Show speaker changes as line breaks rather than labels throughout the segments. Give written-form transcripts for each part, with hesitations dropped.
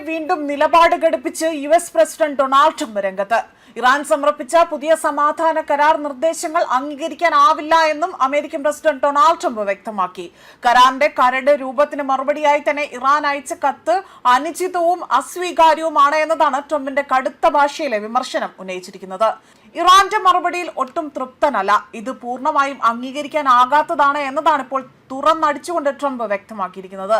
വീണ്ടും നിലപാട് ഘടിപ്പിച്ച് US president Donald Trump രംഗത്ത്. ഇറാൻ സമർപ്പിച്ച പുതിയ സമാധാന കരാർ നിർദ്ദേശങ്ങൾ അംഗീകരിക്കാനാവില്ല എന്നും അമേരിക്കൻ പ്രസിഡന്റ് ഡൊണാൾഡ് ട്രംപ് വ്യക്തമാക്കി. കരാറിന്റെ കരട് രൂപത്തിന് മറുപടിയായി തന്നെ ഇറാൻ അയച്ച കത്ത് അനുചിതവും അസ്വീകാര്യവുമാണ് എന്നതാണ് ട്രംപിന്റെ കടുത്ത ഭാഷയിലെ വിമർശനം ഉന്നയിച്ചിരിക്കുന്നത്. ഇറാന്റെ മറുപടിയിൽ ഒട്ടും തൃപ്തനല്ല, ഇത് പൂർണ്ണമായും അംഗീകരിക്കാനാകാത്തതാണ് എന്നതാണ് ഇപ്പോൾ തുറന്നടിച്ചുകൊണ്ട് ട്രംപ് വ്യക്തമാക്കിയിരിക്കുന്നത്.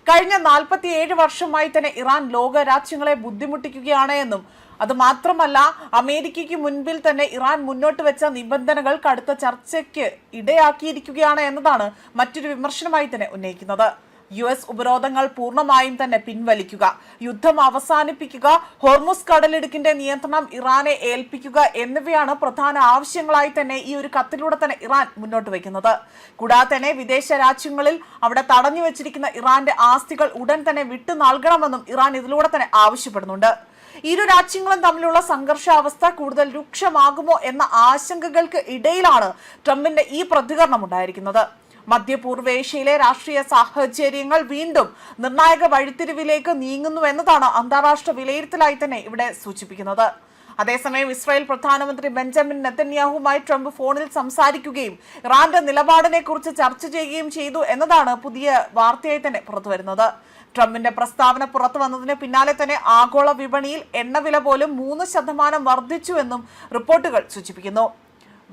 കഴിഞ്ഞ 47 വർഷമായി തന്നെ ഇറാൻ ലോക രാജ്യങ്ങളെ ബുദ്ധിമുട്ടിക്കുകയാണ് എന്നും അത് മാത്രമല്ല അമേരിക്കയ്ക്ക് മുൻപിൽ തന്നെ ഇറാൻ മുന്നോട്ട് വെച്ച നിബന്ധനകൾ കടുത്ത ചർച്ചയ്ക്ക് ഇടയാക്കിയിരിക്കുകയാണ് എന്നതാണ് മറ്റൊരു വിമർശനമായി തന്നെ ഉന്നയിക്കുന്നത്. US ഉപരോധങ്ങൾ പൂർണ്ണമായും തന്നെ പിൻവലിക്കുക, യുദ്ധം അവസാനിപ്പിക്കുക, ഹോർമുസ് കടലിടുക്കിന്റെ നിയന്ത്രണം ഇറാനെ ഏൽപ്പിക്കുക എന്നിവയാണ് പ്രധാന ആവശ്യങ്ങളായി തന്നെ ഈ ഒരു കത്തിലൂടെ തന്നെ ഇറാൻ മുന്നോട്ട് വയ്ക്കുന്നത്. കൂടാതെ തന്നെ വിദേശ രാജ്യങ്ങളിൽ അവിടെ തടഞ്ഞു വെച്ചിരിക്കുന്ന ഇറാന്റെ ആസ്തികൾ ഉടൻ തന്നെ വിട്ടു നൽകണമെന്നും ഇറാൻ ഇതിലൂടെ തന്നെ ആവശ്യപ്പെടുന്നുണ്ട്. ഇരു രാജ്യങ്ങളും തമ്മിലുള്ള സംഘർഷാവസ്ഥ കൂടുതൽ രൂക്ഷമാകുമോ എന്ന ആശങ്കകൾക്ക് ഇടയിലാണ് ട്രംപിന്റെ ഈ പ്രതികരണം ഉണ്ടായിരിക്കുന്നത്. മധ്യപൂർവേഷ്യയിലെ രാഷ്ട്രീയ സാഹചര്യങ്ങൾ വീണ്ടും നിർണായക വഴിത്തിരിവിലേക്ക് നീങ്ങുന്നു എന്നതാണ് അന്താരാഷ്ട്ര വിലയിരുത്തലായി തന്നെ ഇവിടെ സൂചിപ്പിക്കുന്നത്. അതേസമയം ഇസ്രായേൽ പ്രധാനമന്ത്രി ബെഞ്ചമിൻ നെതന്യാഹുവുമായി ട്രംപ് ഫോണിൽ സംസാരിക്കുകയും ഇറാന്റെ നിലപാടിനെ കുറിച്ച് ചർച്ച ചെയ്യുകയും ചെയ്തു എന്നതാണ് പുതിയ വാർത്തയായി തന്നെ പുറത്തുവരുന്നത്. ട്രംപിന്റെ പ്രസ്താവന പുറത്തു വന്നതിന് പിന്നാലെ തന്നെ ആഗോള വിപണിയിൽ എണ്ണവില പോലും 3% വർദ്ധിച്ചുവെന്നും റിപ്പോർട്ടുകൾ സൂചിപ്പിക്കുന്നു.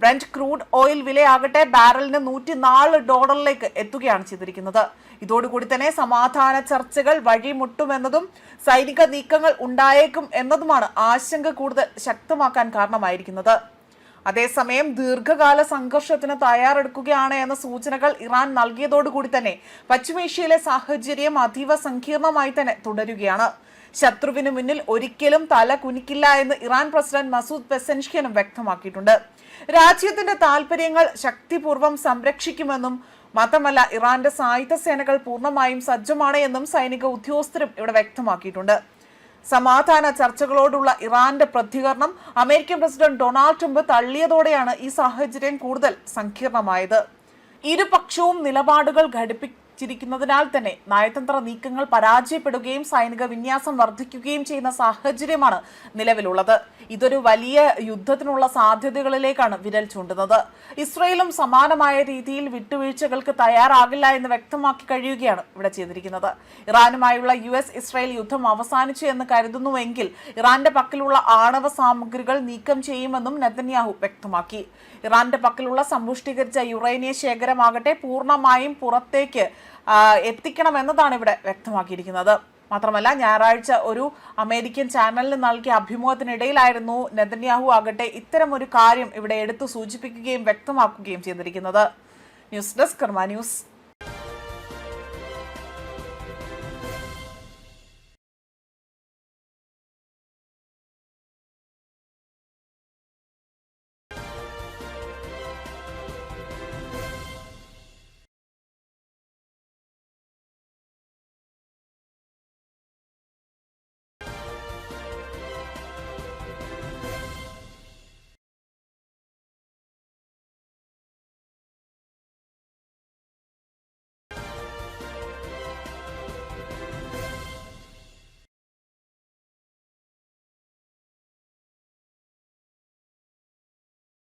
ബ്രന്റ് ക്രൂഡ് ഓയിൽ വിലയാകട്ടെ ബാരലിന് $104 എത്തുകയാണ് ചെയ്തിരിക്കുന്നത്. ഇതോടുകൂടി തന്നെ സമാധാന ചർച്ചകൾ വഴിമുട്ടുമെന്നതും സൈനിക നീക്കങ്ങൾ ഉണ്ടായേക്കും എന്നതുമാണ് ആശങ്ക കൂടുതൽ ശക്തമാക്കാൻ കാരണമായിരിക്കുന്നത്. അതേസമയം ദീർഘകാല സംഘർഷത്തിന് തയ്യാറെടുക്കുകയാണ് എന്ന സൂചനകൾ ഇറാൻ നൽകിയതോടുകൂടി തന്നെ പശ്ചിമേഷ്യയിലെ സാഹചര്യം അതീവ സങ്കീർണമായി തന്നെ തുടരുകയാണ്. ശത്രുവിന് മുന്നിൽ ഒരിക്കലും തല കുനിക്കില്ല എന്ന് ഇറാൻ പ്രസിഡന്റ് മസൂദ് പെസൻഷ്കിനും വ്യക്തമാക്കിയിട്ടുണ്ട്. രാജ്യത്തിന്റെ താൽപര്യങ്ങൾ ശക്തിപൂർവ്വം സംരക്ഷിക്കുമെന്നും മാത്രമല്ല ഇറാന്റെ സായുധ സേനകൾ പൂർണ്ണമായും സജ്ജമാണ് എന്നും സൈനിക ഉദ്യോഗസ്ഥരും ഇവിടെ വ്യക്തമാക്കിയിട്ടുണ്ട്. സമാധാന ചർച്ചകളോടുള്ള ഇറാന്റെ പ്രതികരണം അമേരിക്കൻ പ്രസിഡന്റ് ഡൊണാൾഡ് ട്രംപ് തള്ളിയതോടെയാണ് ഈ സാഹചര്യം കൂടുതൽ സങ്കീർണമായത്. ഇരുപക്ഷവും നിലപാടുകൾ ഘടിപ്പിച്ചിരിക്കുന്നതിനാൽ തന്നെ നയതന്ത്ര നീക്കങ്ങൾ പരാജയപ്പെടുകയും സൈനിക വിന്യാസം വർദ്ധിക്കുകയും ചെയ്യുന്ന സാഹചര്യമാണ് നിലവിലുള്ളത്. ഇതൊരു വലിയ യുദ്ധത്തിനുള്ള സാധ്യതകളിലേക്കാണ് വിരൽ ചൂണ്ടുന്നത്. ഇസ്രയേലും സമാനമായ രീതിയിൽ വിട്ടുവീഴ്ചകൾക്ക് തയ്യാറാകില്ല എന്ന് വ്യക്തമാക്കി കഴിയുകയാണ് ഇവിടെ ചെയ്തിരിക്കുന്നത്. ഇറാനുമായുള്ള US ഇസ്രയേൽ യുദ്ധം അവസാനിച്ചു എന്ന് കരുതുന്നുവെങ്കിൽ ഇറാന്റെ പക്കലുള്ള ആണവ സാമഗ്രികൾ നീക്കം ചെയ്യുമെന്നും നെതന്യാഹു വ്യക്തമാക്കി. ഇറാന്റെ പക്കലുള്ള സമ്പുഷ്ടീകരിച്ച യുറേനിയ ശേഖരമാകട്ടെ പൂർണ്ണമായും പുറത്തേക്ക് എത്തിക്കണമെന്നതാണ് ഇവിടെ വ്യക്തമാക്കിയിരിക്കുന്നത്. മാത്രമല്ല ഞായറാഴ്ച ഒരു അമേരിക്കൻ ചാനലിന് നൽകിയ അഭിമുഖത്തിനിടയിലായിരുന്നു നെതന്യാഹു ആകട്ടെ ഇത്തരം ഒരു കാര്യം ഇവിടെ എടുത്തു സൂചിപ്പിക്കുകയും വ്യക്തമാക്കുകയും ചെയ്തിരിക്കുന്നത്. ന്യൂസ് ഡെസ്ക് കർമ്മ ന്യൂസ്.